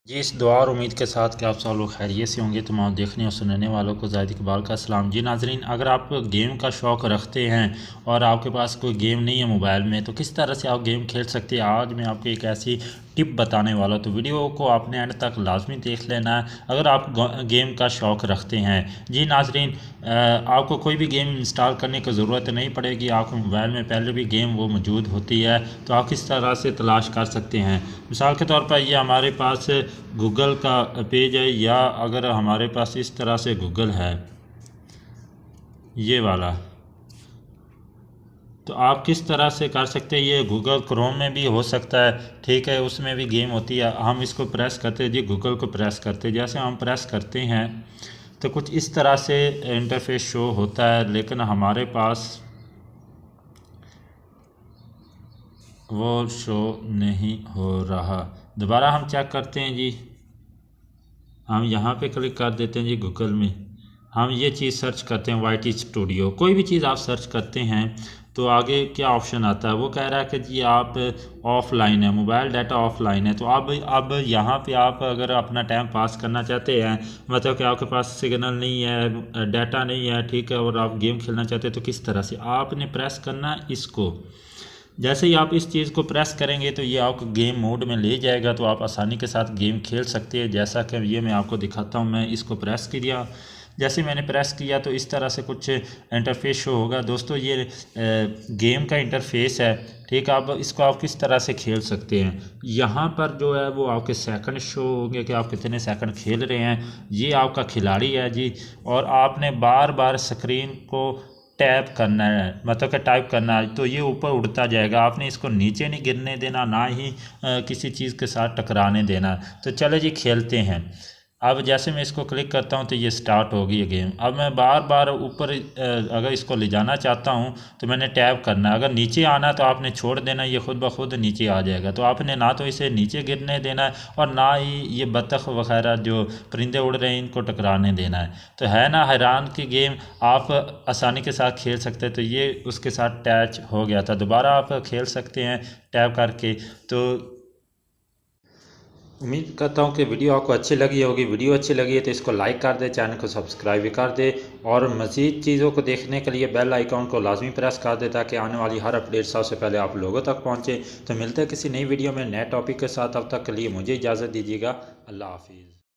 जी इस दुआ और उम्मीद के साथ कि आप सब लोग खैरियत से होंगे। तमाम देखने और सुनने वालों को ज़ाहिद इकबाल का सलाम। जी नाजरीन, अगर आप गेम का शौक़ रखते हैं और आपके पास कोई गेम नहीं है मोबाइल में, तो किस तरह से आप गेम खेल सकते हैं, आज मैं आपको एक ऐसी टिप बताने वाला हूँ। तो वीडियो को आपने एंड तक लाजमी देख लेना है अगर आप गेम का शौक़ रखते हैं। जी नाजरीन, आपको कोई भी गेम इंस्टॉल करने की ज़रूरत नहीं पड़ेगी। आपके मोबाइल में पहले भी गेम वो मौजूद होती है, तो आप किस तरह से तलाश कर सकते हैं। मिसाल के तौर पर ये हमारे पास गूगल का पेज है, या अगर हमारे पास इस तरह से गूगल है ये वाला, तो आप किस तरह से कर सकते हैं। ये गूगल क्रोम में भी हो सकता है, ठीक है, उसमें भी गेम होती है। हम इसको प्रेस करते हैं जी, गूगल को प्रेस करते हैं। जैसे हम प्रेस करते हैं तो कुछ इस तरह से इंटरफेस शो होता है, लेकिन हमारे पास वो शो नहीं हो रहा। दोबारा हम चेक करते हैं जी, हम यहाँ पे क्लिक कर देते हैं जी गूगल में। हम ये चीज़ सर्च करते हैं वाई टी स्टूडियो, कोई भी चीज़ आप सर्च करते हैं तो आगे क्या ऑप्शन आता है, वो कह रहा है कि जी आप ऑफलाइन है, मोबाइल डाटा ऑफलाइन है। तो अब यहाँ पे आप अगर अपना टाइम पास करना चाहते हैं, मतलब कि आपके पास सिग्नल नहीं है, डाटा नहीं है, ठीक है, और आप गेम खेलना चाहते हैं, तो किस तरह से आपने प्रेस करना है इसको। जैसे ही आप इस चीज़ को प्रेस करेंगे तो ये आपको गेम मोड में ले जाएगा, तो आप आसानी के साथ गेम खेल सकते हैं। जैसा कि ये मैं आपको दिखाता हूँ, मैं इसको प्रेस किया, जैसे मैंने प्रेस किया तो इस तरह से कुछ इंटरफेस शो होगा। दोस्तों ये गेम का इंटरफेस है, ठीक है। अब इसको आप किस तरह से खेल सकते हैं, यहाँ पर जो है वो आपके सेकंड शो होंगे कि आप कितने सेकंड खेल रहे हैं। ये आपका खिलाड़ी है जी, और आपने बार बार स्क्रीन को टैप करना है, मतलब कि टाइप करना है, तो ये ऊपर उड़ता जाएगा। आपने इसको नीचे नहीं गिरने देना, ना ही किसी चीज़ के साथ टकराने देना। तो चलो जी खेलते हैं। अब जैसे मैं इसको क्लिक करता हूँ तो ये स्टार्ट हो गई है गेम। अब मैं बार बार ऊपर अगर इसको ले जाना चाहता हूँ तो मैंने टैप करना है। अगर नीचे आना तो आपने छोड़ देना, ये खुद ब खुद नीचे आ जाएगा। तो आपने ना तो इसे नीचे गिरने देना है और ना ही ये बतख वगैरह जो परिंदे उड़ रहे हैं इनको टकराने देना है। तो है ना हैरान की गेम, आप आसानी के साथ खेल सकते हैं। तो ये उसके साथ टैच हो गया था, दोबारा आप खेल सकते हैं टैप करके। तो उम्मीद करता हूँ कि वीडियो आपको अच्छी लगी होगी। वीडियो अच्छी लगी है तो इसको लाइक कर दे, चैनल को सब्सक्राइब भी कर दे, और मज़ीद चीज़ों को देखने के लिए बेल आइकॉन को लाजमी प्रेस कर दे, ताकि आने वाली हर अपडेट सबसे पहले आप लोगों तक पहुँचे। तो मिलते हैं किसी नई वीडियो में नए टॉपिक के साथ, तब तक के लिए मुझे इजाज़त दीजिएगा। अल्लाह हाफिज़।